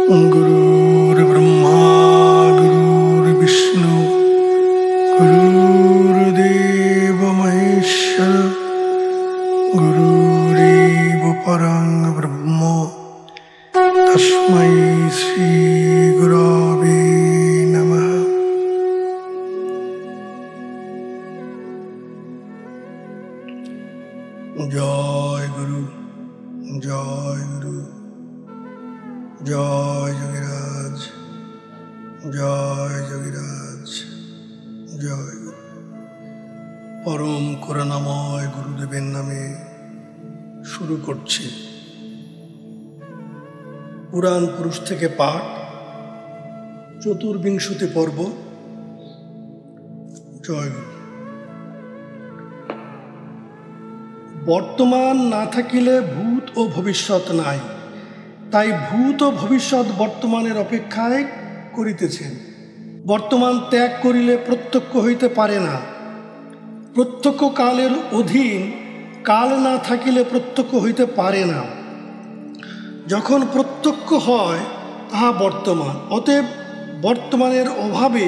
गुरुर्ब्रह्मा गुरुर्विष्णु गुरुर्देव महेश्वर गुरुरेव परं ब्रह्म तस्मै श्री गुरवे नमः। जय गुरु जय गुरु जय যোগীরাজ জয় যোগীরাজ জয় গুরু। পরম করুণাময় গুরুদেবের নামে শুরু করছি পুরাণ পুরুষ থেকে পাঠ, চতুর্বিংশতি পর্ব। জয় গুরু। বর্তমান না থাকিলে ভূত ও ভবিষ্যৎ নাই, তাই ভূত ও ভবিষ্যৎ বর্তমানের অপেক্ষায় করিতেছেন। বর্তমান ত্যাগ করিলে প্রত্যক্ষ হইতে পারে না। প্রত্যক্ষ কালের অধীন, কাল না থাকিলে প্রত্যক্ষ হইতে পারে না। যখন প্রত্যক্ষ হয় তাহা বর্তমান, অতএব বর্তমানের অভাবে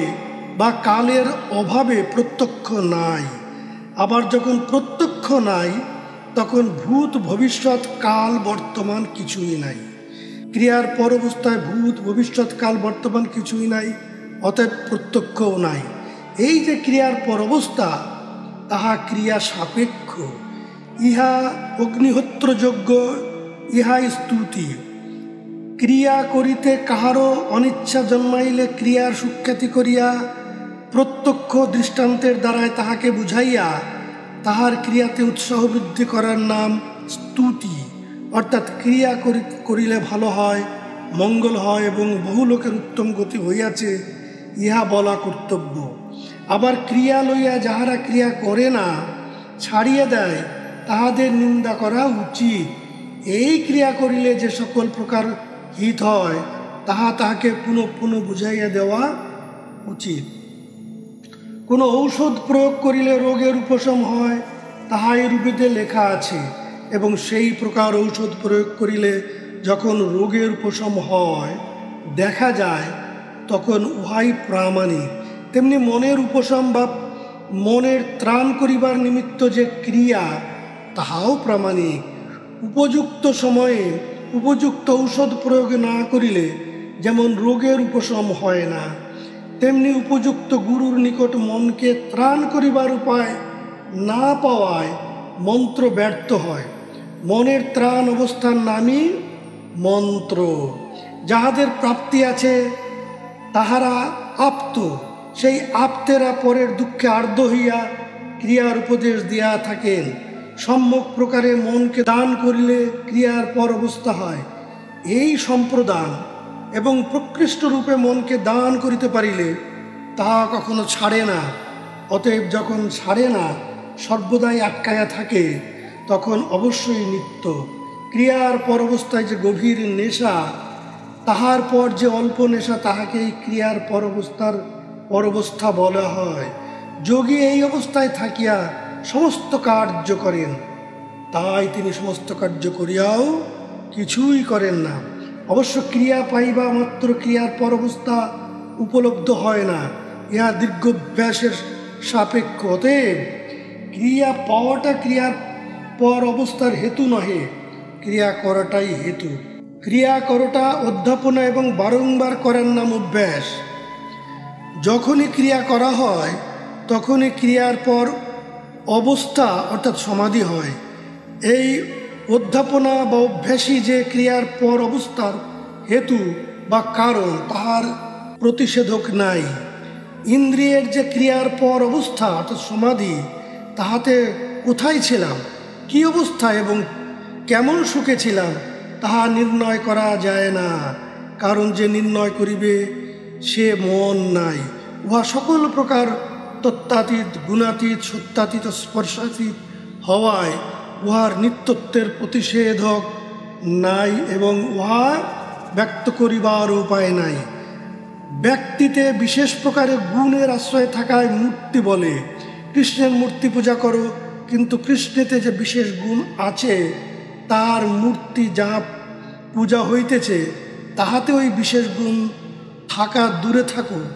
বা কালের অভাবে প্রত্যক্ষ নাই। আবার যখন প্রত্যক্ষ নাই তখন ভূত ভবিষ্যৎ কাল বর্তমান কিছুই নাই। ক্রিয়ার পর অবস্থায় ভূত ভবিষ্যৎ কাল বর্তমান কিছুই নাই, অতএব প্রত্যক্ষও নাই। এই যে ক্রিয়ার পর অবস্থা, তাহা ক্রিয়া সাপেক্ষ। ইহা অগ্নিহোত্রযোগ্য, ইহাই স্তুতি। ক্রিয়া করিতে কাহারও অনিচ্ছা জন্মাইলে ক্রিয়ার সুখ্যাতি করিয়া প্রত্যক্ষ দৃষ্টান্তের দ্বারায় তাহাকে বুঝাইয়া তাহার ক্রিয়াতে উৎসাহ বৃদ্ধি করার নাম স্তুতি। অর্থাৎ ক্রিয়া করিলে ভালো হয়, মঙ্গল হয় এবং বহু লোকের উত্তম গতি হইয়াছে, ইহা বলা কর্তব্য। আবার ক্রিয়া লইয়া যাহারা ক্রিয়া করে না, ছাড়িয়ে দেয়, তাহাদের নিন্দা করা উচিত। এই ক্রিয়া করিলে যে সকল প্রকার হিত হয় তাহাকে পুনঃ পুনঃ বুঝাইয়া দেওয়া উচিত। কোনো ঔষধ প্রয়োগ করিলে রোগের উপশম হয়, তাহা এই রূপেতে লেখা আছে, এবং সেই প্রকার ঔষধ প্রয়োগ করিলে যখন রোগের উপশম হয় দেখা যায়, তখন উহাই প্রামাণিক। তেমনি মনের উপশম বা মনের ত্রাণ করিবার নিমিত্ত যে ক্রিয়া, তাহাও প্রামাণিক। উপযুক্ত সময়ে উপযুক্ত ঔষধ প্রয়োগ না করিলে যেমন রোগের উপশম হয় না, তেমনি উপযুক্ত গুরুর নিকট মনকে ত্রাণ করিবার উপায় না পাওয়ায় মন্ত্র ব্যর্থ হয়। মনের ত্রাণ অবস্থার নামই মন্ত্র। যাহাদের প্রাপ্তি আছে তাহারা আপ্ত, সেই আপ্তেরা পরের দুঃখে আর্দ্র হইয়া ক্রিয়ার উপদেশ দিয়া থাকেন। সম্যক প্রকারে মনকে দান করিলে ক্রিয়ার পর অবস্থা হয়, এই সম্প্রদান। এবং প্রকৃষ্ট রূপে মনকে দান করিতে পারিলে তাহা কখনো ছাড়ে না। অতএব যখন ছাড়ে না, সর্বদাই আটকায়া থাকে, তখন অবশ্যই নিত্য। ক্রিয়ার পর অবস্থায় যে গভীর নেশা, তাহার পর যে অল্প নেশা, তাহাকেই ক্রিয়ার পর অবস্থা বলা হয়। যোগী এই অবস্থায় থাকিয়া সমস্ত কার্য করেন, তাই তিনি সমস্ত কার্য করিয়াও কিছুই করেন না। অবশ্য ক্রিয়া পাইবা মাত্র ক্রিয়ার পর অবস্থা উপলব্ধ হয় না, ইহা দীর্ঘাভ্যাসের সাপেক্ষ। অতএব ক্রিয়া পাওয়াটা ক্রিয়ার পর অবস্থার হেতু নহে, ক্রিয়া করাটাই হেতু। ক্রিয়া করাটা অধ্যাপনা এবং বারংবার করার নাম অভ্যাস। যখনই ক্রিয়া করা হয় তখনই ক্রিয়ার পর অবস্থা অর্থাৎ সমাধি হয়। এই অধ্যাপনা বা অভ্যাসই যে ক্রিয়ার পর অবস্থার হেতু বা কারণ, তাহার প্রতিষেধক নাই। ইন্দ্রিয়ের যে ক্রিয়ার পর অবস্থা অর্থাৎ সমাধি, তাহাতে কোথায় ছিলাম, কি অবস্থা এবং কেমন সুখে ছিলাম, তাহা নির্ণয় করা যায় না। কারণ যে নির্ণয় করিবে সে মন নাই। উহা সকল প্রকার তত্ত্বাতীত, গুণাতীত, সত্যাতীত, স্পর্শাতীত হওয়ায় উহার নিত্যত্বের প্রতিষেধক নাই এবং উহা ব্যক্ত করিবার উপায় নাই। ব্যক্তিতে বিশেষ প্রকারের গুণের আশ্রয় থাকায় মূর্তি বলে। কৃষ্ণের মূর্তি পূজা করো, কিন্তু কৃষ্ণেতে যে বিশেষ গুণ আছে, তার মূর্তি যা পূজা হইতেছে তাহাতে ওই বিশেষ গুণ থাকা দূরে থাকুক,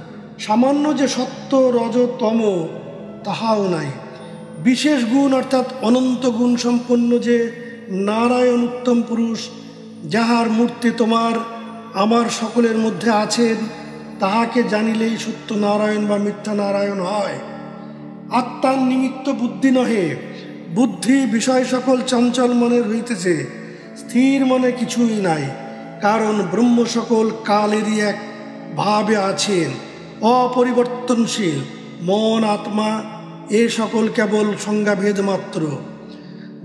সামান্য যে সত্য রজ তম তাহাও নাই। বিশেষ গুণ অর্থাৎ অনন্ত গুণ সম্পন্ন যে নারায়ণ উত্তম পুরুষ, যাহার মূর্তি তোমার আমার সকলের মধ্যে আছেন, তাহাকে জানিলেই সত্য নারায়ণ বা মিথ্যা নারায়ণ হয়। আত্মার নিমিত্ত বুদ্ধি নহে, বুদ্ধি বিষয় সকল চঞ্চল মনের হইতেছে, স্থির মনে কিছুই নাই। কারণ ব্রহ্ম সকল কালেরই এক ভাবে আছেন, অপরিবর্তনশীল। মন আত্মা এ সকল কেবল সংজ্ঞাভেদ মাত্র।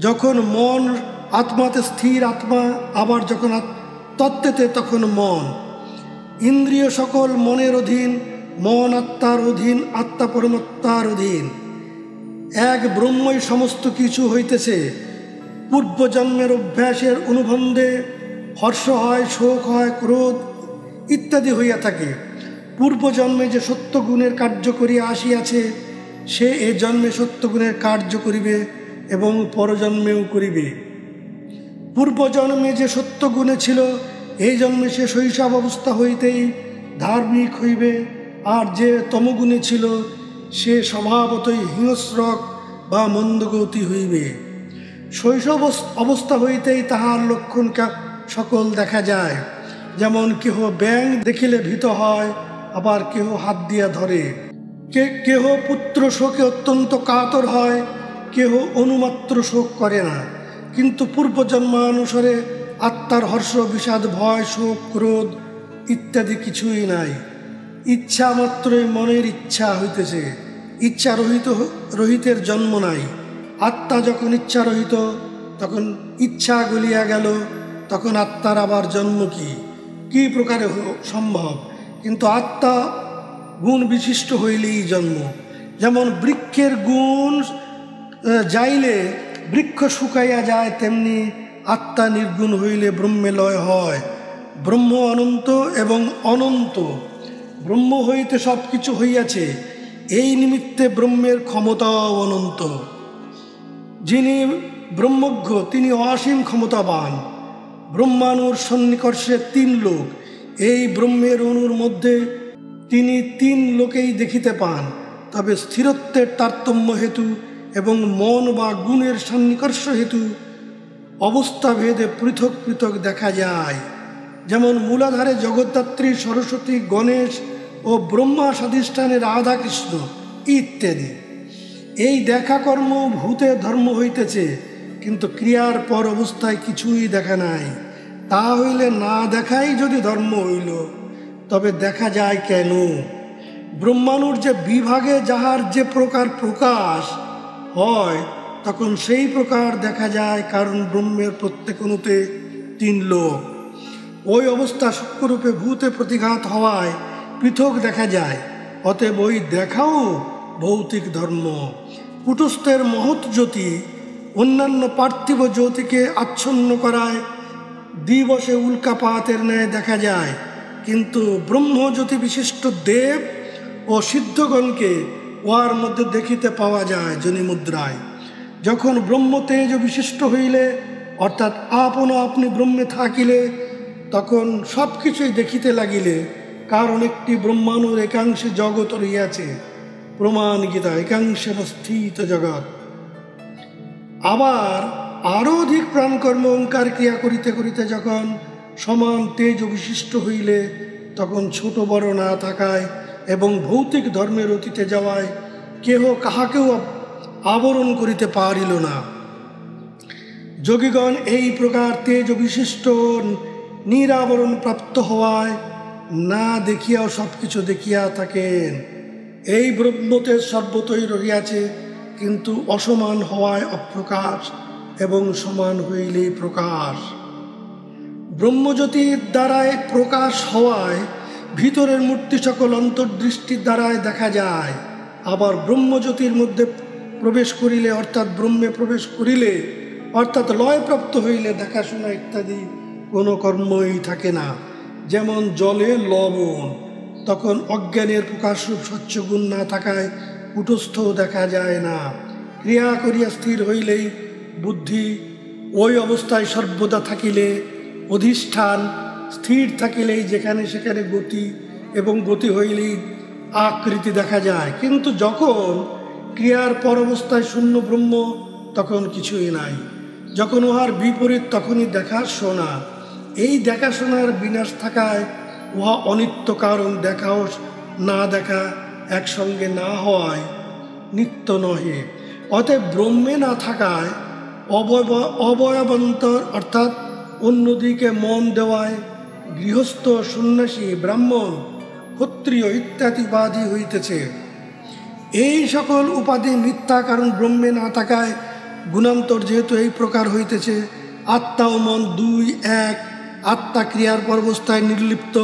যখন মন আত্মাতে স্থির আত্মা, আবার যখন তত্ত্বেতে তখন মন। ইন্দ্রিয় সকল মনের অধীন, মন আত্মার অধীন, আত্মা পরমাত্মার অধীন। এক ব্রহ্মই সমস্ত কিছু হইতেছে। পূর্বজন্মের অভ্যাসের অনুবন্ধে হর্ষ হয়, শোক হয়, ক্রোধ ইত্যাদি হইয়া থাকে। পূর্বজন্মে যে সত্যগুণের কার্য করিয়া আসিয়াছে, সে এ জন্মে সত্যগুণের কার্য করিবে এবং পরজন্মেও করিবে। পূর্বজন্মে যে সত্যগুণে ছিল, এই জন্মে সে শৈশব অবস্থা হইতেই ধার্মিক হইবে। আর যে তমগুণে ছিল, সে স্বভাবতই হিংস্রক বা মন্দগতি হইবে। শৈশব অবস্থা হইতেই তাহার লক্ষণ সকল দেখা যায়। যেমন কেহ ব্যাঙ দেখিলে ভীত হয়, আবার কেহ হাত দিয়া ধরে। কেহ পুত্র শোকে অত্যন্ত কাতর হয়, কেহ অনুমাত্র শোক করে না। কিন্তু পূর্বজন্মানুসারে আত্মার হর্ষ, বিষাদ, ভয়, শোক, ক্রোধ ইত্যাদি কিছুই নাই। ইচ্ছা মাত্রই মনের ইচ্ছা হইতেছে, ইচ্ছা রহিতের জন্ম নাই। আত্মা যখন ইচ্ছা রহিত, তখন ইচ্ছা গলিয়া গেল, তখন আত্মার আবার জন্ম কি প্রকারে সম্ভব? কিন্তু আত্মা গুণ বিশিষ্ট হইলেই জন্ম। যেমন বৃক্ষের গুণ যাইলে বৃক্ষ শুকাইয়া যায়, তেমনি আত্মা নির্গুণ হইলে ব্রহ্মে লয় হয়। ব্রহ্ম অনন্ত এবং অনন্ত, ব্রহ্ম হইতে সব কিছু হইয়াছে, এই নিমিত্তে ব্রহ্মের ক্ষমতাও অনন্ত। যিনি ব্রহ্মজ্ঞ তিনি অসীম ক্ষমতাবান। ব্রহ্মাণুর সন্নিকর্ষে 3 লোক, এই ব্রহ্মের অণুর মধ্যে তিনি 3 লোকেই দেখিতে পান। তবে স্থিরত্বের তারতম্য হেতু এবং মন বা গুণের সন্নিকর্ষ হেতু অবস্থা ভেদে পৃথক পৃথক দেখা যায়। যেমন মূলাধারে জগদ্ধাত্রী, সরস্বতী, গণেশ ও ব্রহ্মা স্বাধিষ্ঠানে রাধা কৃষ্ণ ইত্যাদি। এই দেখা কর্ম ভূতের ধর্ম হইতেছে, কিন্তু ক্রিয়ার পর অবস্থায় কিছুই দেখা নাই। তা হইলে না দেখাই যদি ধর্ম হইল, তবে দেখা যায় কেন? ব্রহ্মাণুর যে বিভাগে যাহার যে প্রকার প্রকাশ হয়, তখন সেই প্রকার দেখা যায়। কারণ ব্রহ্মের প্রত্যেক অণুতে 3 লোক। ওই অবস্থা সূক্ষ্মরূপে ভূতে প্রতিঘাত হওয়ায় পৃথক দেখা যায়। অতএব ওই দেখাও ভৌতিক ধর্ম। কুটস্থের মহৎ জ্যোতি অন্যান্য পার্থিব জ্যোতিকে আচ্ছন্ন করায় দিবসে উল্কাপাতের ন্যায় দেখা যায়। কিন্তু ব্রহ্মজ্যোতি বিশিষ্ট দেব ও সিদ্ধগণকে উহার মধ্যে দেখিতে পাওয়া যায় যোনিমুদ্রায়। যখন ব্রহ্মতেজ বিশিষ্ট হইলে, অর্থাৎ আপনা আপনি ব্রহ্মে থাকিলে, তখন সব কিছুই দেখিতে লাগিলে। কারণ একটি ব্রহ্মাণুর একাংশে জগৎ রহিয়াছে। প্রমাণ গীতা, একাংশের স্থিত জগৎ। আবার আরও অধিক প্রাণকর্ম ওঙ্কার ক্রিয়া করিতে করিতে যখন সমান তেজ বিশিষ্ট হইলে, তখন ছোট বড় না থাকায় এবং ভৌতিক ধর্মের অতীতে যাওয়ায় কেহ কাহাকেও আবরণ করিতে পারিল না। যোগীগণ এই প্রকার তেজ বিশিষ্ট নিরাবরণ প্রাপ্ত হওয়ায় না দেখিয়াও সব কিছু দেখিয়া থাকেন। এই ব্রহ্মতে সর্বতই রহিয়াছে, কিন্তু অসমান হওয়ায় অপ্রকাশ এবং সমান হইলেই প্রকাশ। ব্রহ্মজ্যোতির দ্বারায় প্রকাশ হওয়ায় ভিতরের মূর্তি সকল অন্তর্দৃষ্টির দ্বারায় দেখা যায়। আবার ব্রহ্মজ্যোতির মধ্যে প্রবেশ করিলে, অর্থাৎ ব্রহ্মে প্রবেশ করিলে, অর্থাৎ লয়প্রাপ্ত হইলে দেখাশোনা ইত্যাদি কোনো কর্মই থাকে না। যেমন জলে লবণ, তখন অজ্ঞানের প্রকাশরূপ স্বচ্ছ গুণ না থাকায় কুটস্থও দেখা যায় না। ক্রিয়া করিয়া স্থির হইলেই বুদ্ধি ওই অবস্থায় সর্বদা থাকিলে অধিষ্ঠান স্থির থাকিলেই যেখানে সেখানে গতি, এবং গতি হইলেই আকৃতি দেখা যায়। কিন্তু যখন ক্রিয়ার পর অবস্থায় শূন্য ব্রহ্ম, তখন কিছুই নাই। যখন উহার বিপরীত, তখনই দেখা শোনা। এই দেখাশোনার বিনাশ থাকায় উহা অনিত্য, কারণ দেখা ও না দেখা একসঙ্গে না হওয়ায় নিত্য নহে। অতএব ব্রহ্মে না থাকায় অবয়বান্তর অর্থাৎ অন্যদিকে মন দেওয়ায় গৃহস্থ, সন্ন্যাসী, ব্রাহ্মণ, ক্ষত্রিয় ইত্যাদি উপাধি হইতেছে। এই সকল উপাধি মিথ্যা, কারণ ব্রহ্মে না থাকায় গুণান্তর যেহেতু এই প্রকার হইতেছে। আত্মা ও মন দুই এক। আত্মা ক্রিয়ার পর্বস্থায় নির্লিপ্ত,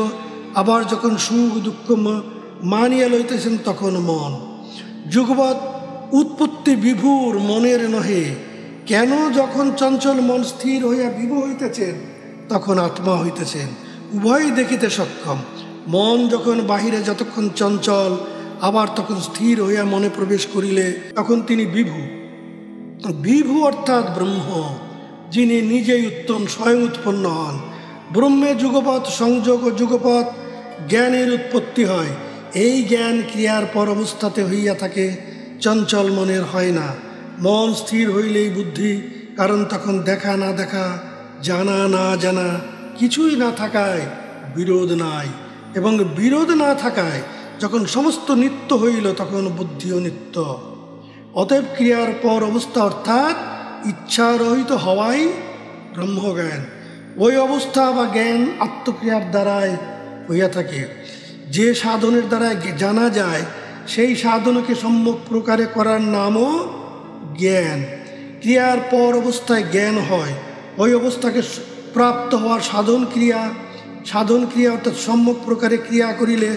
আবার যখন সুখ দুঃখ মানিয়া লইতেছেন তখন মন। যুগপৎ উৎপত্তি বিভুর মনের নহে। কেন? যখন চঞ্চল মন স্থির হইয়া বিভু হইতেছেন তখন আত্মা হইতেছেন, উভয়ই দেখিতে সক্ষম। মন যখন বাহিরে যতক্ষণ চঞ্চল, আবার তখন স্থির হইয়া মনে প্রবেশ করিলে তখন তিনি বিভু। বিভু অর্থাৎ ব্রহ্ম, যিনি নিজেই উত্তম, স্বয়ং উৎপন্ন হন। ব্রহ্মে যুগপৎ সংযোগ ও যুগপৎ জ্ঞানের উৎপত্তি হয়। এই জ্ঞান ক্রিয়ার পর অবস্থাতে হইয়া থাকে, চঞ্চল মনের হয় না। মন স্থির হইলেই বুদ্ধি, কারণ তখন দেখা না দেখা, জানা না জানা কিছুই না থাকায় বিরোধ নাই, এবং বিরোধ না থাকায় যখন সমস্ত নিত্য হইল তখন বুদ্ধিও নিত্য। অতএব ক্রিয়ার পর অবস্থা অর্থাৎ ইচ্ছারহিত হওয়াই ব্রহ্মজ্ঞান। ওই অবস্থা বা জ্ঞান আত্মক্রিয়ার দ্বারায় হইয়া থাকে। যে সাধনের দ্বারায় জানা যায়, সেই সাধনকে সম্যক প্রকারে করার নামও জ্ঞান। ক্রিয়ার পর অবস্থায় জ্ঞান হয়। ওই অবস্থাকে প্রাপ্ত হওয়ার সাধন ক্রিয়া অর্থাৎ সম্যক প্রকারে ক্রিয়া করিলে,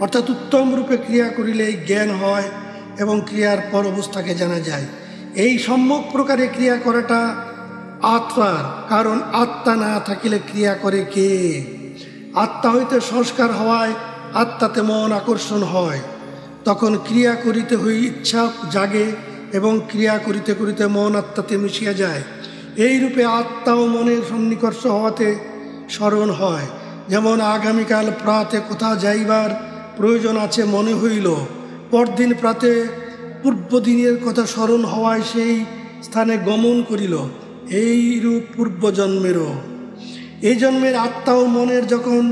অর্থাৎ উত্তম রূপে ক্রিয়া করিলে জ্ঞান হয় এবং ক্রিয়ার পর অবস্থাকে জানা যায়। এই সম্যক প্রকারে ক্রিয়া করাটা আত্মার, কারণ আত্মা না থাকিলে ক্রিয়া করে কে? আত্মা হইতে সংস্কার হওয়ায় আত্মাতে মন আকর্ষণ হয়, তখন ক্রিয়া করিতে হই ইচ্ছা জাগে এবং ক্রিয়া করিতে করিতে মন আত্মাতে মিশিয়া যায়। এই রূপে আত্মা ও মনের সন্নিকর্ষ হওয়াতে স্মরণ হয়। যেমন আগামীকাল প্রাতে কোথা যাইবার প্রয়োজন আছে মনে হইল, পরদিন প্রাতে পূর্বদিনের কথা স্মরণ হওয়ায় সেই স্থানে গমন করিল। এই রূপ পূর্বজন্মেরও। এই জন্মের আত্মা ও মনের যখন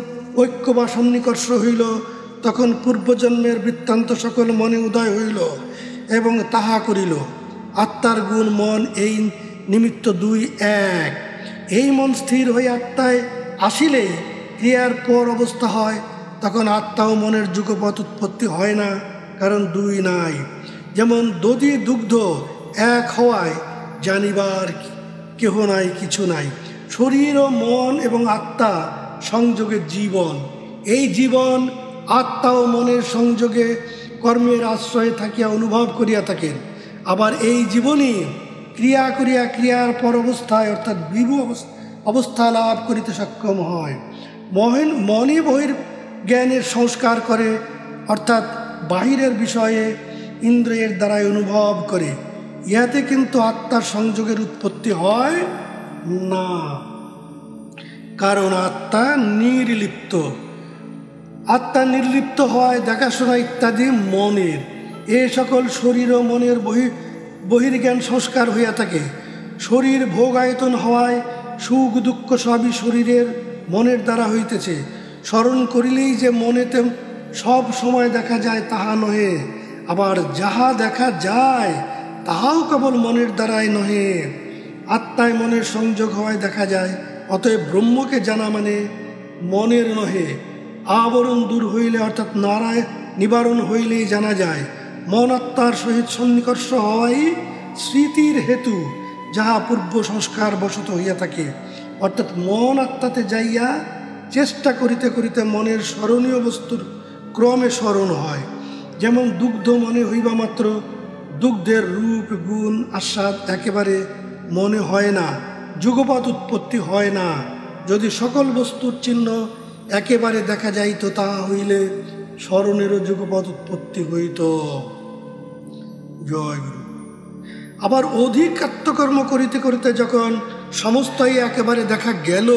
ঐক্য বা সন্নিকর্ষ হইল, তখন পূর্বজন্মের বৃত্তান্ত সকল মনে উদয় হইল এবং তাহা করিল। আত্মার গুণ মন, এই নিমিত্ত দুই এক। এই মন স্থির হয়ে আত্মায় আসিলে ক্রিয়ার পর অবস্থা হয়, তখন আত্মা ও মনের যুগপৎ উৎপত্তি হয় না, কারণ দুই নাই। যেমন দধি দুগ্ধ এক হওয়ায় জানিবার কেহ নাই, কিছু নাই। শরীর ও মন এবং আত্মা সংযোগে জীবন। এই জীবন আত্মা ও মনের সংযোগে কর্মের আশ্রয়ে থাকিয়া অনুভব করিয়া থাকেন। আবার এই জীবনই ক্রিয়া করিয়া ক্রিয়ার পর অবস্থায় অর্থাৎ বিভু অবস্থা লাভ করিতে সক্ষম হয়। মনই বহির জ্ঞানের সংস্কার করে, অর্থাৎ বাহিরের বিষয়ে ইন্দ্রিয়ের দ্বারাই অনুভব করে। ইহাতে কিন্তু আত্মার সংযোগের উৎপত্তি হয় না, কারণ আত্মা নির্লিপ্ত। আত্মা নির্লিপ্ত হয় দেখাশোনা ইত্যাদি মনের। এ সকল শরীর ও মনের বহির্জ্ঞান সংস্কার হইয়া থাকে। শরীর ভোগ আয়তন হওয়ায় সুখ দুঃখ সবই শরীরের মনের দ্বারা হইতেছে। স্মরণ করিলেই যে মনেতে সব সময় দেখা যায় তাহা নহে, আবার যাহা দেখা যায় তাহাও কেবল মনের দ্বারাই নহে। আত্মায় মনের সংযোগ হওয়ায় দেখা যায়। অতএব ব্রহ্মকে জানা মানে মনের নহে। আবরণ দূর হইলে অর্থাৎ নারায় নিবারণ হইলেই জানা যায়। মন আত্মার সহিত সন্নিকর্ষ হওয়াই স্মৃতির হেতু, যাহা পূর্ব সংস্কার বশত হইয়া থাকে। অর্থাৎ মন আত্মাতে যাইয়া চেষ্টা করিতে করিতে মনের স্মরণীয় বস্তুর ক্রমে স্মরণ হয়। যেমন দুগ্ধ মনে হইবা মাত্র দুগ্ধের রূপ গুণ আস্বাদ একেবারে মনে হয় না, যুগপৎ উৎপত্তি হয় না। যদি সকল বস্তুর চিহ্ন একেবারে দেখা যাইত, তাহা হইলে স্মরণেরও যুগপৎ উৎপত্তি হইত। জয় গুরু। আবার অধিক আত্মকর্ম করিতে করিতে যখন সমস্তই একেবারে দেখা গেল,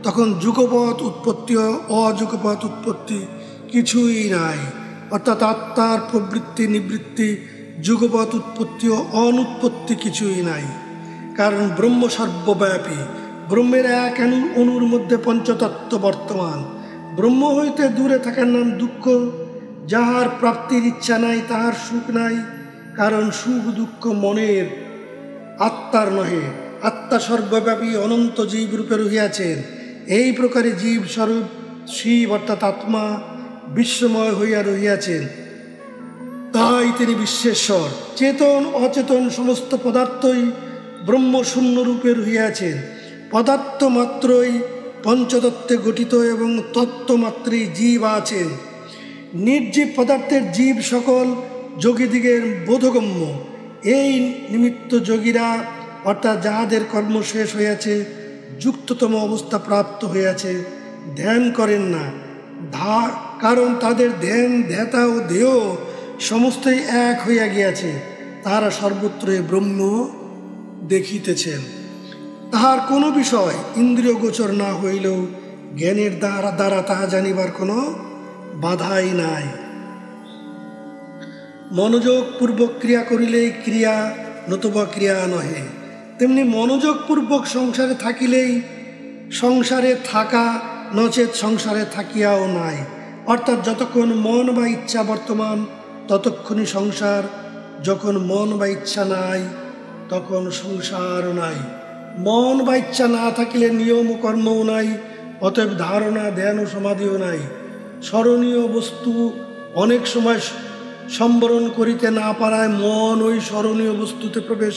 তখন যুগপৎ উৎপত্তি ও অযুগপৎ উৎপত্তি কিছুই নাই। অর্থাৎ আত্মার প্রবৃত্তি নিবৃত্তি, যুগপৎ উৎপত্তি ও অনুৎপত্তি কিছুই নাই। কারণ ব্রহ্ম সর্বব্যাপী, ব্রহ্মের এক অণুর মধ্যে পঞ্চতত্ত্ব বর্তমান। ব্রহ্ম হইতে দূরে থাকার নাম দুঃখ। যাহার প্রাপ্তির ইচ্ছা নাই তাহার সুখ নাই, কারণ সুখ দুঃখ মনের, আত্মার নহে। আত্মা সর্বব্যাপী অনন্ত জীব রূপে রহিয়াছেন। এই প্রকারে জীব স্বরূপ শিব অর্থাৎ আত্মা বিশ্বময় হইয়া রহিয়াছেন, তাই তিনি বিশ্বেশ্বর। চেতন অচেতন সমস্ত পদার্থই ব্রহ্মশূন্য রূপে রহিয়াছেন। পদার্থ মাত্রই পঞ্চতত্ত্বে গঠিত এবং তত্ত্বমাত্রেই জীব আছেন। নির্জীব পদার্থের জীব সকল যোগীদিগের বোধগম্য। এই নিমিত্ত যোগীরা অর্থাৎ যাহাদের কর্ম শেষ হইয়াছে, যুক্ততম অবস্থা প্রাপ্ত হইয়াছে, ধ্যান করেন না। কারণ তাদের ধ্যান ধ্যাতা ও দেহ সমস্তই এক হইয়া গিয়াছে। তাহারা সর্বত্রই ব্রহ্ম দেখিতেছেন। তাহার কোনো বিষয় ইন্দ্রিয় গোচর না হইলেও জ্ঞানের দ্বারা তাহা জানিবার কোনো বাধাই নাই। মনোযোগ পূর্বক ক্রিয়া করিলেই ক্রিয়া, নতুবা ক্রিয়া নহে। তেমনি মনোযোগ পূর্বক সংসারে থাকিলেই সংসারে থাকা, নচেত সংসারে থাকিয়াও নাই। অর্থাৎ যতক্ষণ মন বা ইচ্ছা বর্তমান ততক্ষণই সংসার, যখন মন বা ইচ্ছা নাই তখন সংসারও নাই। মন বা ইচ্ছা না থাকিলে নিয়ম ও কর্মও নাই, অতএব ধারণা ধ্যান ও সমাধিও নাই। স্মরণীয় বস্তু অনেক সময় সম্বরণ করিতে না পারায় মন ওই স্মরণীয় বস্তুতে প্রবেশ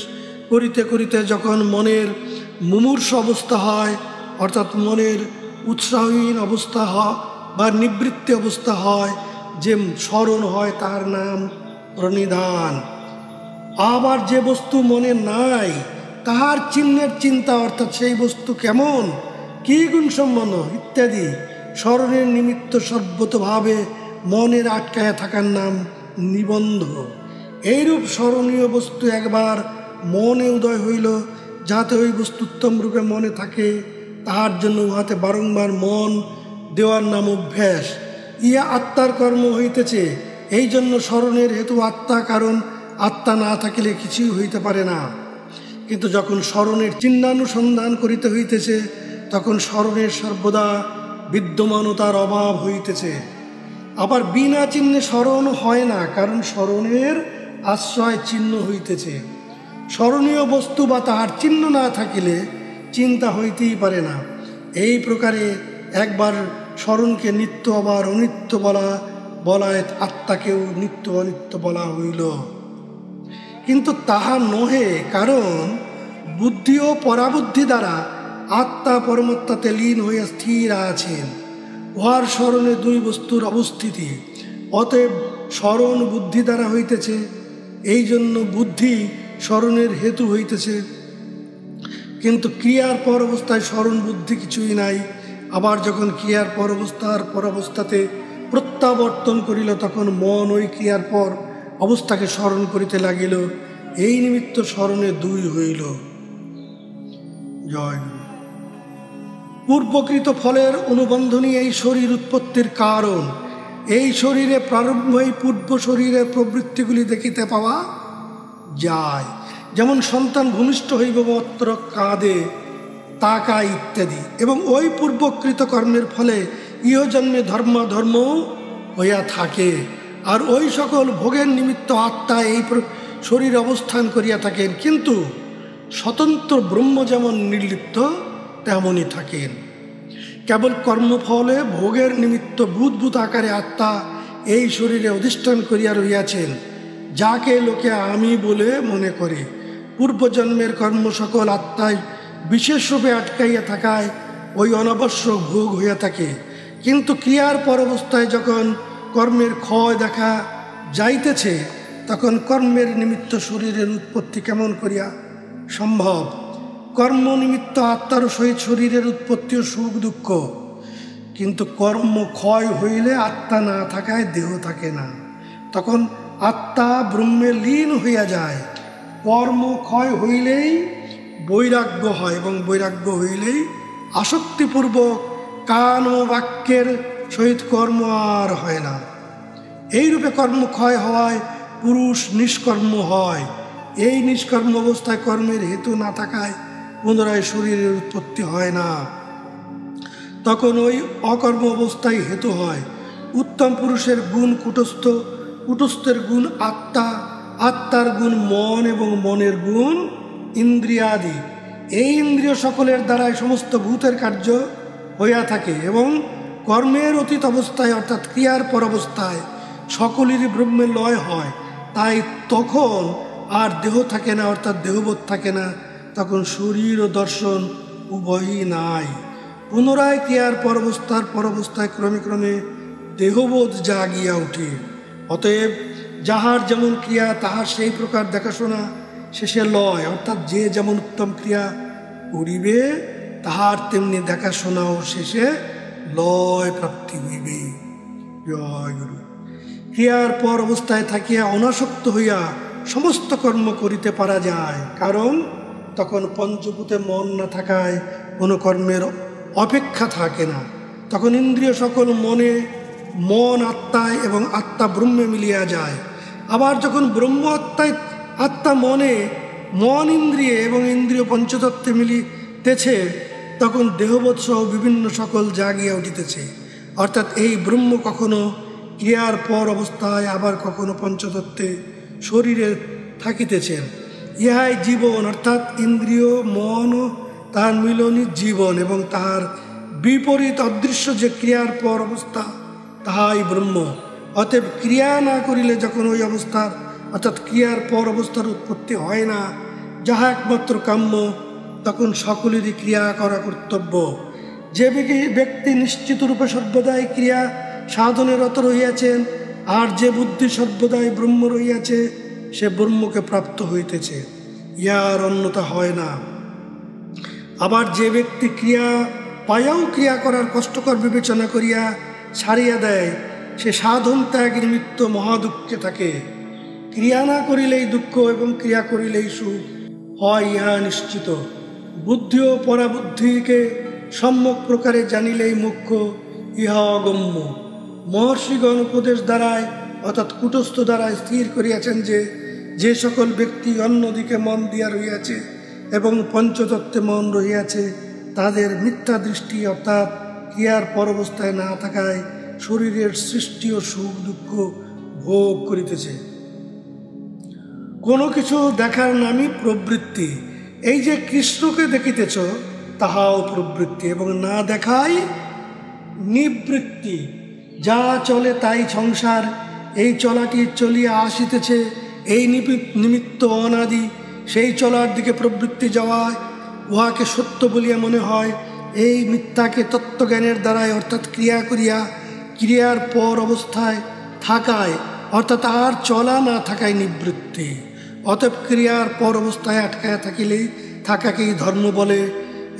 করিতে করিতে যখন মনের মুমূর্ষ অবস্থা হয়, অর্থাৎ মনের উৎসাহহীন অবস্থা হয় বা নিবৃত্তি অবস্থা হয়, যে স্মরণ হয় তার নাম প্রণিধান। আবার যে বস্তু মনে নাই তাহার চিহ্নের চিন্তা, অর্থাৎ সেই বস্তু কেমন, কী গুণসম্পন্ন ইত্যাদি স্মরণের নিমিত্ত সর্বতভাবে মনের আটকায়া থাকার নাম নিবন্ধ। এইরূপ স্মরণীয় বস্তু একবার মনে উদয় হইল, যাহাতে ওই বস্তু উত্তম রূপে মনে থাকে, তাহার জন্য উহাতে বারংবার মন দেওয়ার নাম অভ্যাস। ইহা আত্মার কর্ম হইতেছে। এই জন্য স্মরণের হেতু আত্মা, কারণ আত্মা না থাকিলে কিছুই হইতে পারে না। কিন্তু যখন স্মরণের চিহ্নানুসন্ধান করিতে হইতেছে, তখন স্মরণের সর্বদা বিদ্যমানতার অভাব হইতেছে। আবার বিনা চিহ্নে স্মরণ হয় না, কারণ স্মরণের আশ্রয় চিহ্ন হইতেছে। স্মরণীয় বস্তু বা তাহার চিহ্ন না থাকিলে চিন্তা হইতেই পারে না। এই প্রকারে একবার স্মরণকে নিত্য আবার অনিত্য বলায় আত্মাকেও নিত্য অনিত্য বলা হইল। কিন্তু তাহা নহে, কারণ বুদ্ধি ও পরাবুদ্ধি দ্বারা আত্মা পরমাত্মাতে লীন হইয়া স্থির আছেন। উহার স্মরণে দুই বস্তুর অবস্থিতি, অতএব স্মরণ বুদ্ধি দ্বারা হইতেছে। এই জন্য বুদ্ধি স্মরণের হেতু হইতেছে। কিন্তু ক্রিয়ার পর অবস্থায় স্মরণ বুদ্ধি কিছুই নাই। আবার যখন ক্রিয়ার পর অবস্থাতে প্রত্যাবর্তন করিল, তখন মন ওই ক্রিয়ার পর অবস্থাকে স্মরণ করিতে লাগিল। এই নিমিত্ত স্মরণে দুই হইল। জয় গুরু। পূর্বকৃত ফলের অনুবন্ধনই এই শরীর উৎপত্তির কারণ। এই শরীরে প্রারম্ভই পূর্ব শরীরের প্রবৃত্তিগুলি দেখিতে পাওয়া যায়। যেমন সন্তান ভূমিষ্ঠ হইব মাত্র কাঁদে, তাকায় ইত্যাদি। এবং ওই পূর্বকৃত কর্মের ফলে ইহজন্মে ধর্ম হইয়া থাকে। আর ওই সকল ভোগের নিমিত্ত আত্মা এই শরীর অবস্থান করিয়া থাকেন। কিন্তু স্বতন্ত্র ব্রহ্ম যেমন নির্লিপ্ত তেমনই থাকেন। কেবল কর্মফলে ভোগের নিমিত্ত ভূত আকারে আত্মা এই শরীরে অধিষ্ঠান করিয়া রহিয়াছেন, যাকে লোকে আমি বলে মনে করে। পূর্বজন্মের কর্ম সকল আত্মায় বিশেষরূপে আটকাইয়া থাকায় ওই অনাবশ্যক ভোগ হইয়া থাকে। কিন্তু ক্রিয়ার পর অবস্থায় যখন কর্মের ক্ষয় দেখা যাইতেছে, তখন কর্মের নিমিত্ত শরীরের উৎপত্তি কেমন করিয়া সম্ভব? কর্ম নিমিত্ত আত্মার সহিত শরীরের উৎপত্তি ও সুখ দুঃখ। কিন্তু কর্ম ক্ষয় হইলে আত্মা না থাকায় দেহ থাকে না, তখন আত্মা ব্রহ্মে লীন হইয়া যায়। কর্ম ক্ষয় হইলেই বৈরাগ্য হয়, এবং বৈরাগ্য হইলেই আসক্তিপূর্বক কান ও বাক্যের সহিত কর্ম আর হয় না। এইরূপে কর্মক্ষয় হওয়ায় পুরুষ নিষ্কর্ম হয়। এই নিষ্কর্ম অবস্থায় কর্মের হেতু না থাকায় পুনরায় শরীরের উৎপত্তি হয় না। তখন ওই অকর্ম অবস্থায় হেতু হয়। উত্তম পুরুষের গুণ কুটস্থ, কুটস্থের গুণ আত্মা, আত্মার গুণ মন এবং মনের গুণ ইন্দ্রিয়াদি। এই ইন্দ্রিয় সকলের দ্বারাই সমস্ত ভূতের কার্য হইয়া থাকে এবং কর্মের অতীত অবস্থায় অর্থাৎ ক্রিয়ার পর অবস্থায় সকলেরই ব্রহ্মে লয় হয়। তাই তখন আর দেহ থাকে না, অর্থাৎ দেহবোধ থাকে না। তখন শরীর ও দর্শন উভয়ই নাই। পুনরায় ক্রিয়ার পর অবস্থায় ক্রমে ক্রমে দেহবোধ জাগিয়া উঠে। অতএব যাহার যেমন ক্রিয়া তাহার সেই প্রকার দেখাশোনা শেষে লয়, অর্থাৎ যে যেমন উত্তম ক্রিয়া করিবে তাহার তেমনি দেখাশোনাও শেষে লয় প্রাপ্তি হইবে। জয় গুরু। ক্রিয়ার পর অবস্থায় থাকিয়া অনাসক্ত হইয়া সমস্ত কর্ম করিতে পারা যায়, কারণ তখন পঞ্চভূতে মন না থাকায় কোনো কর্মের অপেক্ষা থাকে না। তখন ইন্দ্রিয় সকল মনে, মন আত্মায় এবং আত্মা ব্রহ্মে মিলিয়া যায়। আবার যখন ব্রহ্ম আত্মায়, আত্মা মনে, মন ইন্দ্রিয়ে এবং ইন্দ্রিয় পঞ্চতত্ত্বে মিলিতেছে, তখন দেহবোধ সহ বিভিন্ন সকল জাগিয়া উঠিতেছে। অর্থাৎ এই ব্রহ্ম কখনো ক্রিয়ার পর অবস্থায়, আবার কখনো পঞ্চতত্ত্বে শরীরে থাকিতেছেন। ইহাই জীবন, অর্থাৎ ইন্দ্রিয় মন ও তাহার মিলনই জীবন, এবং তাহার বিপরীত অদৃশ্য যে ক্রিয়ার পর অবস্থা তাহাই ব্রহ্ম। অতএব ক্রিয়া না করিলে যখন ওই অবস্থার অর্থাৎ ক্রিয়ার পর অবস্থার উৎপত্তি হয় না, যাহা একমাত্র কাম্য, তখন সকলেরই ক্রিয়া করা কর্তব্য। যে ব্যক্তি নিশ্চিত রূপে সর্বদাই ক্রিয়া সাধনে রত রহিয়াছেন, আর যে বুদ্ধি সর্বদাই ব্রহ্ম রহিয়াছে, সে ব্রহ্মকে প্রাপ্ত হইতেছে, ইহার অন্যতা হয় না। আবার যে ব্যক্তি ক্রিয়া পায়াও ক্রিয়া করার কষ্টকর বিবেচনা করিয়া ছাড়িয়া দেয়, সে সাধন ত্যাগ নিমিত্ত মহাদুঃখে থাকে। ক্রিয়া না করিলেই দুঃখ এবং ক্রিয়া করিলেই সুখ হয়, ইহা নিশ্চিত। বুদ্ধি ও পরাবুদ্ধিকে সম্যক প্রকারে জানিলেই মুখ্য, ইহা অগম্য। মহর্ষিগণ উপদেশ দ্বারায় অর্থাৎ কুটস্থ দ্বারায় স্থির করিয়াছেন যে যে সকল ব্যক্তি অন্যদিকে মন দিয়া রহিয়াছে এবং পঞ্চতত্ত্বে মন রহিয়াছে, তাদের মিথ্যা দৃষ্টি অর্থাৎ ক্রিয়ার পর অবস্থায় না থাকায় শরীরের সৃষ্টি ও সুখ দুঃখ ভোগ করিতেছে। কোনো কিছু দেখার নামই প্রবৃত্তি। এই যে কৃষ্ণকে দেখিতেছ, তাহাও প্রবৃত্তি, এবং না দেখাই নিবৃত্তি। যা চলে তাই সংসার, এই চলাটি চলিয়া আসিতেছে, এই নিমিত্ত অনাদি। সেই চলার দিকে প্রবৃত্তি যাওয়ায় উহাকে সত্য বলিয়া মনে হয়। এই মিথ্যাকে তত্ত্বজ্ঞানের দ্বারাই অর্থাৎ ক্রিয়া করিয়া ক্রিয়ার পর অবস্থায় থাকায় অর্থাৎ আর চলা না থাকায় নিবৃত্তি। অতএব ক্রিয়ার পর অবস্থায় আটকায়া থাকিলেই থাকাকেই ধর্ম বলে,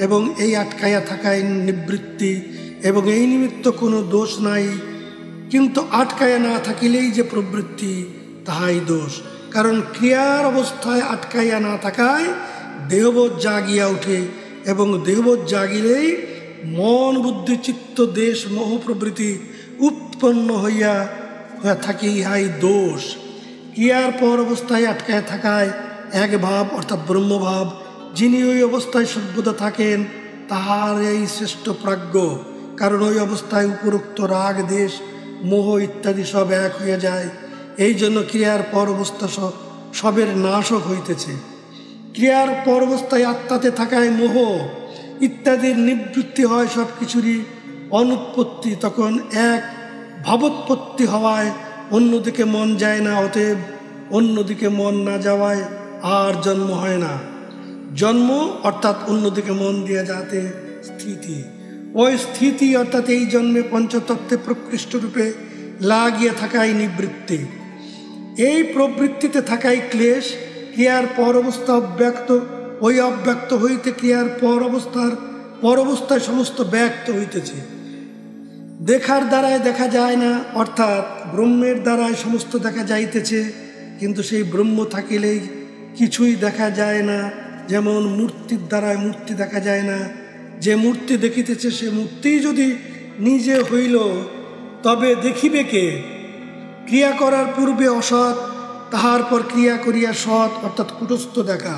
এবং এই আটকায়া থাকায় নিবৃত্তি, এবং এই নিমিত্ত কোনো দোষ নাই। কিন্তু আটকায়া না থাকিলেই যে প্রবৃত্তি, তাহাই দোষ। কারণ ক্রিয়ার অবস্থায় আটকাইয়া না থাকায় দেহবোধ জাগিয়া উঠে, এবং দেহবোধ জাগিলেই মন বুদ্ধি চিত্ত দেশ মোহ প্রভৃতি উৎপন্ন হইয়া থাকে, ইহাই দোষ। ক্রিয়ার পর অবস্থায় আটকায় থাকায় এক ভাব অর্থাৎ ব্রহ্মভাব, যিনি ওই অবস্থায় সর্বদা থাকেন, তাহার এই শ্রেষ্ঠ প্রাজ্ঞ। কারণ ওই অবস্থায় উপরোক্ত রাগ দেশ মোহ ইত্যাদি সব এক হয়ে যায়। এই জন্য ক্রিয়ার পর অবস্থা সবের নাশক হইতেছে। ক্রিয়ার পর অবস্থায় আত্মাতে থাকায় মোহ ইত্যাদির নিবৃত্তি হয়, সব কিছুরই অনুৎপত্তি। তখন এক ভাবোৎপত্তি হওয়ায় অন্যদিকে মন যায় না, অতএব অন্যদিকে মন না যাওয়ায় আর জন্ম হয় না। জন্ম অর্থাৎ অন্যদিকে মন দিয়ে যাতে স্থিতি, ওই স্থিতি অর্থাৎ এই জন্মে পঞ্চতত্ত্বে প্রকৃষ্ট রূপে লাগিয়ে থাকাই নিবৃত্তি। এই প্রবৃত্তিতে থাকাই ক্লেশ। ক্রিয়ার পর অবস্থা অব্যক্ত, ওই অব্যক্ত হইতে ক্রিয়ার পর অবস্থায় সমস্ত ব্যক্ত হইতেছে। দেখার দ্বারায় দেখা যায় না, অর্থাৎ ব্রহ্মের দ্বারায় সমস্ত দেখা যাইতেছে, কিন্তু সেই ব্রহ্ম থাকিলেই কিছুই দেখা যায় না। যেমন মূর্তির দ্বারায় মূর্তি দেখা যায় না, যে মূর্তি দেখিতেছে সে মূর্তি যদি নিজে হইল তবে দেখিবে কে? ক্রিয়া করার পূর্বে অসৎ, তাহার পর ক্রিয়া করিয়া সৎ, অর্থাৎ কুটস্থ দেখা।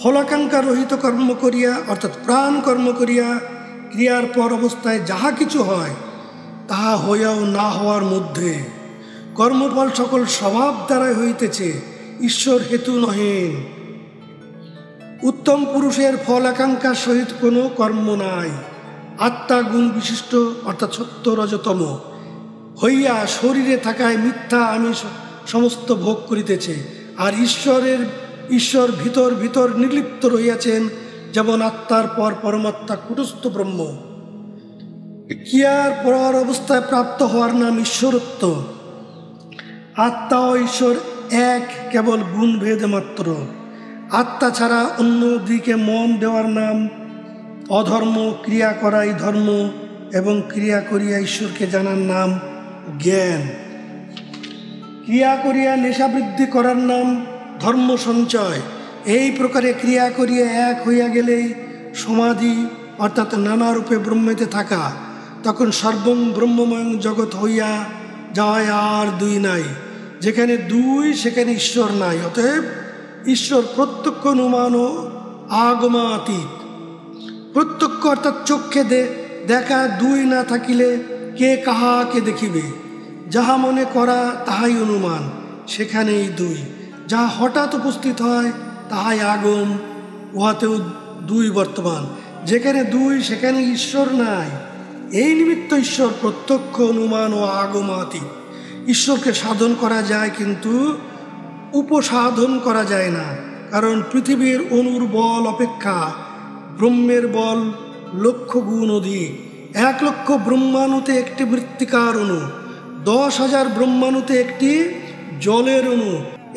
ফলাকাঙ্ক্ষা রহিত কর্ম করিয়া অর্থাৎ প্রাণ কর্ম করিয়া ক্রিয়ার পর অবস্থায় যাহা কিছু হয় তাহা হইয়াও না হওয়ার মধ্যে। কর্মফল সকল স্বভাব দ্বারাই হইতেছে, ঈশ্বর হেতু নহেন। উত্তম পুরুষের ফল আকাঙ্ক্ষার সহিত কোনো কর্ম নাই। আত্মা গুণ বিশিষ্ট অর্থাৎ সত্য রজতম হইয়া শরীরে থাকায় মিথ্যা আমি সমস্ত ভোগ করিতেছে। আর ঈশ্বর ভিতর ভিতর নির্লিপ্ত রহিয়াছেন, যেমন আত্মার পর পরমাত্মা কুটস্থ ব্রহ্ম। ক্রিয়ার পর অবস্থায় প্রাপ্ত হওয়ার নাম ঈশ্বরত্ব। আত্মা ও ঈশ্বর এক, কেবল গুণভেদ মাত্র। আত্মা ছাড়া অন্য দিকে মন দেওয়ার নাম অধর্ম, ক্রিয়া করাই ধর্ম, এবং ক্রিয়া করিয়া ঈশ্বরকে জানার নাম জ্ঞান। ক্রিয়া করিয়া নেশা বৃদ্ধি করার নাম ধর্ম সঞ্চয়। এই প্রকারে ক্রিয়া করিয়া এক হইয়া গেলেই সমাধি অর্থাৎ নানা রূপে ব্রহ্মেতে থাকা, তখন সর্বং ব্রহ্মময় জগৎ হইয়া যায়, আর দুই নাই। যেখানে দুই সেখানে ঈশ্বর নাই। অতএব ঈশ্বর প্রত্যক্ষ, অনুমান ও আগমাতীত। প্রত্যক্ষ অর্থাৎ চক্ষে দেখা, দুই না থাকিলে কে কাহাকে দেখিবে? যাহা মনে করা তাহাই অনুমান, সেখানেই দুই। যাহা হঠাৎ উপস্থিত হয় তাহাই আগম, উহাতেও দুই বর্তমান। যেখানে দুই সেখানে ঈশ্বর নাই। এই নিমিত্ত ঈশ্বর প্রত্যক্ষ, অনুমান ও আগমাতীত। ঈশ্বরকে সাধন করা যায় কিন্তু উপসাধন করা যায় না, কারণ পৃথিবীর অণুর বল অপেক্ষা ব্রহ্মের বল লক্ষ গুণ অধিক। 1,00,000 ব্রহ্মাণুতে একটি মৃত্তিকার অণু, 10,000 ব্রহ্মাণুতে একটি জলের অণু।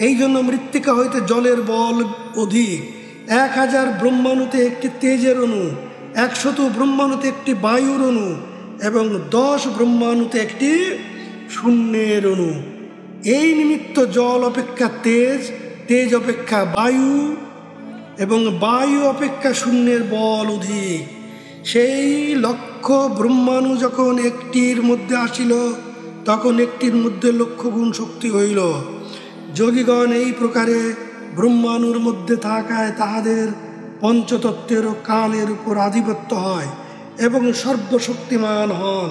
এই জন্য মৃত্তিকা হইতে জলের বল অধিক। 1,000 ব্রহ্মাণুতে একটি তেজের অণু, 100 ব্রহ্মাণুতে একটি বায়ুর অণু, এবং 10 ব্রহ্মাণুতে একটি শূন্যের অণু। এই নিমিত্ত জল অপেক্ষা তেজ, তেজ অপেক্ষা বায়ু, এবং বায়ু অপেক্ষা শূন্যের বল অধিক। সেই লক্ষ ব্রহ্মাণু যখন একটির মধ্যে আসিল, তখন একটির মধ্যে লক্ষ গুণ শক্তি হইল। যোগীগণ এই প্রকারে ব্রহ্মাণুর মধ্যে থাকায় তাহাদের পঞ্চতত্ত্বের ও কালের উপর আধিপত্য হয় এবং সর্বশক্তিমান হন।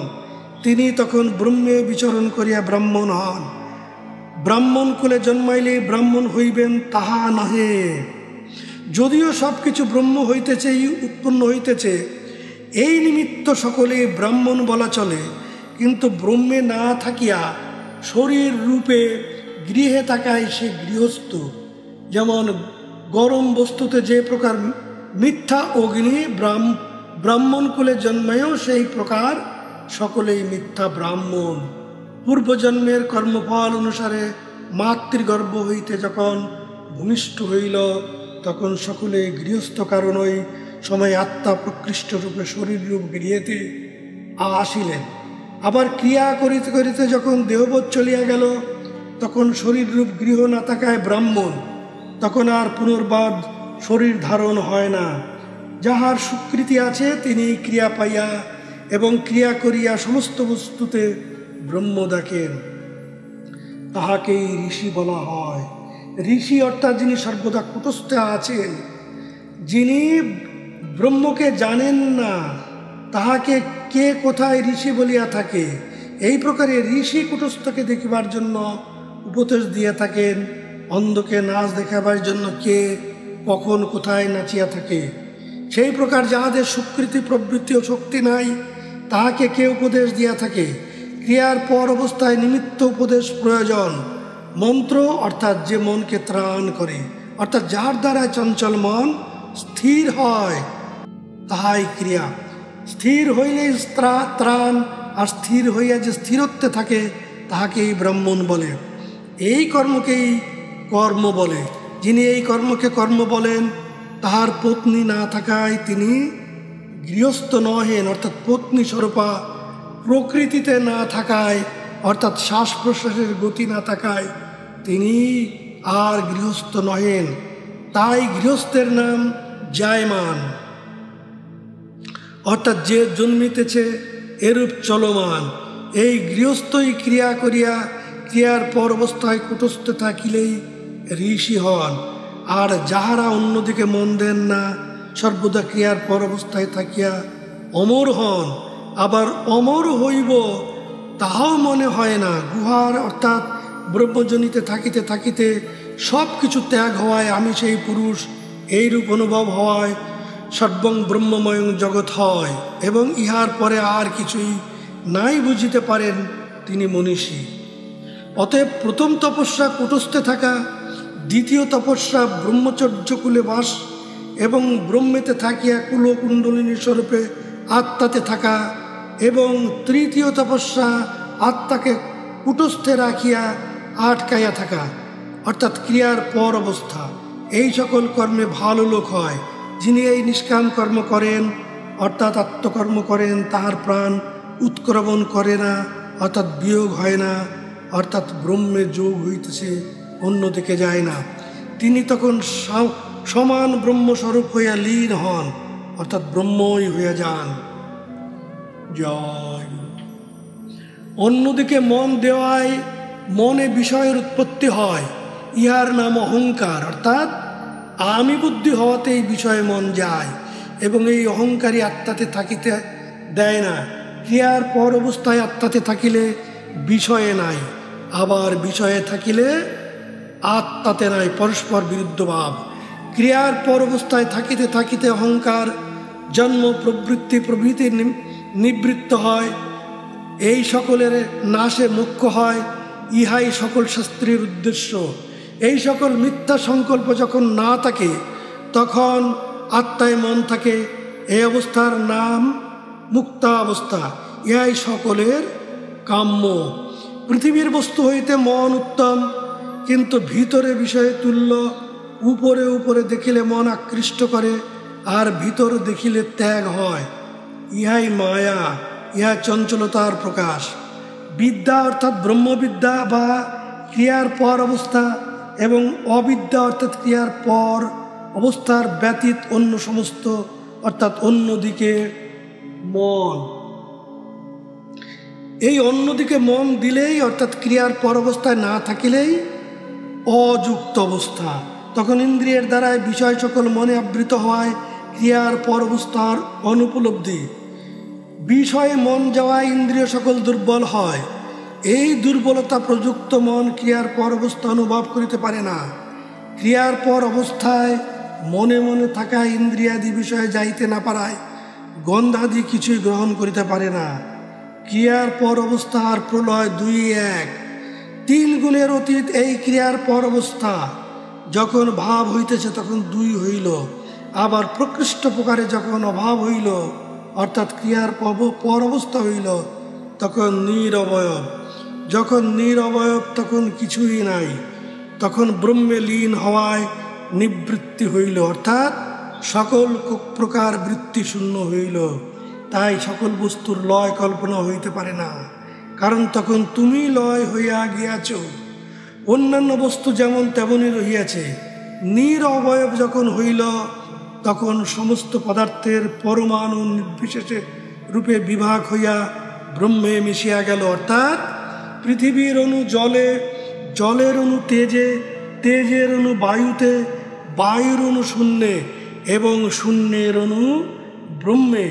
তিনি তখন ব্রহ্মে বিচরণ করিয়া ব্রাহ্মণ হন। ব্রাহ্মণ কুলে জন্মাইলে ব্রাহ্মণ হইবেন তাহা নহে। যদিও সব কিছু ব্রহ্ম হইতেছে, উৎপন্ন হইতেছে, এই নিমিত্ত সকলে ব্রাহ্মণ বলা চলে, কিন্তু ব্রহ্মে না থাকিয়া শরীর রূপে গৃহে থাকায় সে গৃহস্থ। যেমন গরম বস্তুতে যে প্রকার মিথ্যা অগ্নি, ব্রাহ্মণ কুলে জন্মেও সেই প্রকার সকলেই মিথ্যা ব্রাহ্মণ। পূর্বজন্মের কর্মফল অনুসারে মাতৃগর্ভ হইতে যখন ভূমিষ্ঠ হইল, তখন সকলে গৃহস্থ কারণই সময় আত্মা প্রকৃষ্ট রূপে শরীর রূপ গৃহেতে আসিলেন। আবার ক্রিয়া করিতে করিতে যখন দেহবোধ চলিয়া গেল, তখন শরীর রূপ গৃহ না থাকায় ব্রাহ্মণ, তখন আর পুনর্বার শরীর ধারণ হয় না। যাহার সুকৃতি আছে তিনি ক্রিয়া পাইয়া এবং ক্রিয়া করিয়া সমস্ত বস্তুতে ব্রহ্ম দেখেন, তাহাকেই ঋষি বলা হয়। ঋষি অর্থাৎ যিনি সর্বদা কুটস্থে আছেন, যিনি ব্রহ্মকে জানেন না, তাহাকে কে কোথায় ঋষি বলিয়া থাকে। এই প্রকারে ঋষি কুটস্থকে দেখিবার জন্য উপদেশ দিয়া থাকেন, অন্ধকে নাচ দেখাবার জন্য কে কখন কোথায় নাচিয়া থাকে। সেই প্রকার যাহাদের সুকৃতি, প্রবৃত্তি ও শক্তি নাই, তাহাকে কে উপদেশ দিয়া থাকে। ক্রিয়ার পর অবস্থায় নিমিত্ত উপদেশ প্রয়োজন। মন্ত্র অর্থাৎ যে মনকে ত্রাণ করে, অর্থাৎ যার দ্বারা চঞ্চল মন স্থির হয়, তাহাই ক্রিয়া। স্থির হইলেই ত্রাণ, আর স্থির হইয়া যে স্থিরত্বে থাকে তাহাকেই ব্রাহ্মণ বলে। এই কর্মকেই কর্ম বলে। যিনি এই কর্মকে কর্ম বলেন, তাহার পত্নী না থাকায় তিনি গৃহস্থ নহেন, অর্থাৎ পত্নী স্বরূপা প্রকৃতিতে না থাকায়, অর্থাৎ শ্বাস প্রশ্বাসের গতি না থাকায় তিনি আর গৃহস্থ নহেন। তাই গৃহস্থের নাম জায়মান। অর্থাৎ যে জন্মিতেছে এরূপ চলমান। এই গৃহস্থই ক্রিয়া করিয়া ক্রিয়ার পর অবস্থায় কুটস্থ থাকিলেই ঋষি হন। আর যাহারা অন্যদিকে মন দেন না, সর্বদা ক্রিয়ার পর অবস্থায় থাকিয়া অমর হন। আবার অমর হইব তাহাও মনে হয় না। গুহার অর্থাৎ ব্রহ্মজনিতে থাকিতে থাকিতে সব কিছু ত্যাগ হওয়ায় আমি সেই পুরুষ, এইরূপ অনুভব হওয়ায় সর্বং ব্রহ্মময় জগৎ হয় এবং ইহার পরে আর কিছুই নাই বুঝিতে পারেন তিনি মনীষী। অতএব প্রথম তপস্যা কুটস্থে থাকা, দ্বিতীয় তপস্যা ব্রহ্মচর্যকুলে বাস এবং ব্রহ্মেতে থাকিয়া কুলকুণ্ডলিনী স্বরূপে আত্মাতে থাকা, এবং তৃতীয় তপস্যা আত্মাকে কুটস্থে রাখিয়া আটকাইয়া থাকা, অর্থাৎ ক্রিয়ার পর অবস্থা। এই সকল কর্মে ভালো লোক হয়। যিনি এই নিষ্কাম কর্ম করেন, অর্থাৎ আত্মকর্ম করেন, তাহার প্রাণ উৎক্রমণ করে না, অর্থাৎ বিয়োগ হয় না, অর্থাৎ ব্রহ্মে যোগ হইতেছে, অন্যদিকে যায় না। তিনি তখন সমান ব্রহ্মস্বরূপ হইয়া লীন হন, অর্থাৎ ব্রহ্মই হইয়া যান। জয়। অন্যদিকে মন দেওয়ায় মনে বিষয়ের উৎপত্তি হয়, ইহার নাম অহংকার। অর্থাৎ আমি বুদ্ধি হওয়াতেই বিষয়ে মন যায় এবং এই অহংকারী আত্মাতে থাকিতে দেয় না। ক্রিয়ার পর অবস্থায় আত্মাতে থাকিলে বিষয়ে নাই, আবার বিষয়ে থাকিলে আত্মাতে নাই, পরস্পর বিরুদ্ধ ভাব। ক্রিয়ার পর অবস্থায় থাকিতে থাকিতে অহংকার, জন্ম, প্রবৃত্তি প্রভৃতি নিবৃত্ত হয়। এই সকলের নাশে মোক্ষ হয়, ইহাই সকল শাস্ত্রের উদ্দেশ্য। এই সকল মিথ্যা সংকল্প যখন না থাকে তখন আত্মায় মন থাকে। এই অবস্থার নাম মুক্তাবস্থা। ইহাই সকলের কাম্য। পৃথিবীর বস্তু হইতে মন উত্তম, কিন্তু ভিতরে বিষয়ে তুল্য। উপরে উপরে দেখিলে মন আকৃষ্ট করে, আর ভিতর দেখিলে ত্যাগ হয়। ইহাই মায়া, ইহা চঞ্চলতার প্রকাশ। বিদ্যা অর্থাৎ ব্রহ্মবিদ্যা বা ক্রিয়ার পর অবস্থা এবং অবিদ্যা অর্থাৎ ক্রিয়ার পর অবস্থার ব্যতীত অন্য সমস্ত, অর্থাৎ অন্যদিকে মন। এই অন্যদিকে মন দিলেই, অর্থাৎ ক্রিয়ার পর অবস্থায় না থাকিলেই অযুক্ত অবস্থা। তখন ইন্দ্রিয়ের দ্বারায় বিষয় সকল মনে আবৃত হওয়ায় ক্রিয়ার পর অবস্থার অনুপলব্ধি। বিষয়ে মন যাওয়ায় ইন্দ্রিয় সকল দুর্বল হয়। এই দুর্বলতা প্রযুক্ত মন ক্রিয়ার পর অবস্থা অনুভব করিতে পারে না। ক্রিয়ার পর অবস্থায় মনে মনে থাকা ইন্দ্রিয়াদি বিষয়ে যাইতে না পারায় গন্ধাদি কিছুই গ্রহণ করিতে পারে না। ক্রিয়ার পর অবস্থা আর প্রলয় দুই এক। 3 গুণের অতীত এই ক্রিয়ার পর অবস্থা। যখন ভাব হইতেছে তখন 2 হইল, আবার প্রকৃষ্ট প্রকারে যখন অভাব হইল, অর্থাৎ ক্রিয়ার পর অবস্থা হইল, তখন নিরবয়ব। যখন নিরবয়ব তখন কিছুই নাই, তখন ব্রহ্মে লীন হওয়ায় নিবৃত্তি হইল, অর্থাৎ সকল প্রকার বৃত্তি শূন্য হইল। তাই সকল বস্তুর লয় কল্পনা হইতে পারে না, কারণ তখন তুমি লয় হইয়া গিয়াছ। অন্যান্য বস্তু যেমন তেমনই রহিয়াছে। নিরবয়ব যখন হইল তখন সমস্ত পদার্থের পরমাণু নির্বিশেষে রূপে বিভাগ হইয়া ব্রহ্মে মিশিয়া গেল, অর্থাৎ পৃথিবীর অণু জলে, জলের অণু তেজে, তেজের অণু বায়ুতে, বায়ুর অণু শূন্যে এবং শূন্যের অণু ব্রহ্মে।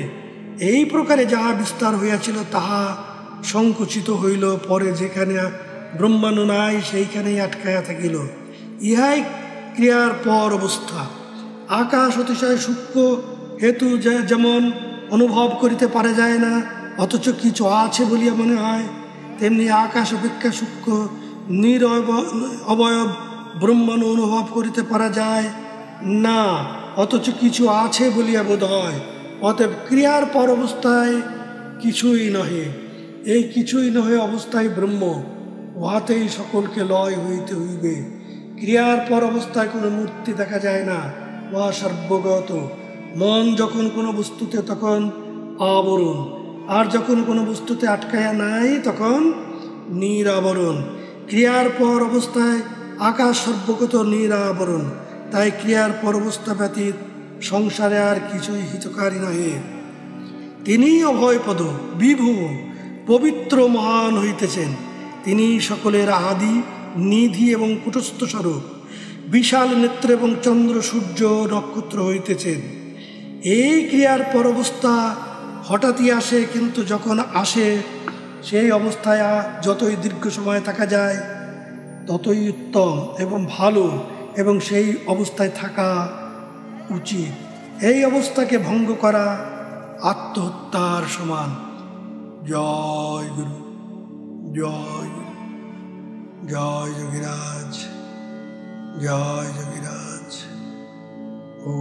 এই প্রকারে যাহা বিস্তার হইয়াছিল তাহা সংকুচিত হইল, পরে যেখানে ব্রহ্মাণ্ড নাই সেইখানেই আটকায়া থাকিল। ইহাই ক্রিয়ার পর অবস্থা। আকাশ অতিশয় সূক্ষ্ম হেতু যেমন অনুভব করিতে পারা যায় না, অথচ কিছু আছে বলিয়া মনে হয়, তেমনি আকাশ অপেক্ষা সূক্ষ্ম অবয়ব ব্রহ্মাণ্ড অনুভব করিতে পারা যায় না, অথচ কিছু আছে বলিয়া বোধ হয়। অতএব ক্রিয়ার পর অবস্থায় কিছুই নহে। এই কিছুই নহে অবস্থায় ব্রহ্ম, উহাতেই সকলকে লয় হইতে হইবে। ক্রিয়ার পর অবস্থায় কোনো মূর্তি দেখা যায় না, উহা সর্বগত। মন যখন কোনো বস্তুতে তখন আবরণ, আর যখন কোনো বস্তুতে আটকায়া নাই তখন নিরাবরণ। ক্রিয়ার পর অবস্থায় আকাশ সর্বগত নিরাবরণ। তাই ক্রিয়ার পর অবস্থা ব্যতীত সংসারে আর কিছুই হিতকারী নহে। তিনিই অভয়পদ, বিভু, পবিত্র, মহান হইতেছেন। তিনি সকলের আদি, নিধি এবং কূটস্থ স্বরূপ, বিশাল নেত্র এবং চন্দ্র, সূর্য, নক্ষত্র হইতেছেন। এই ক্রিয়ার পর অবস্থা হঠাৎই আসে, কিন্তু যখন আসে সেই অবস্থায় যতই দীর্ঘ সময় থাকা যায় ততই উত্তম এবং ভালো, এবং সেই অবস্থায় থাকা উচিত। এই অবস্থাকে ভঙ্গ করা আত্মহত্যার সমান। জয় গুরু, জয় গুরু, জয় যোগীরাজ, জয় যোগীরাজ। ও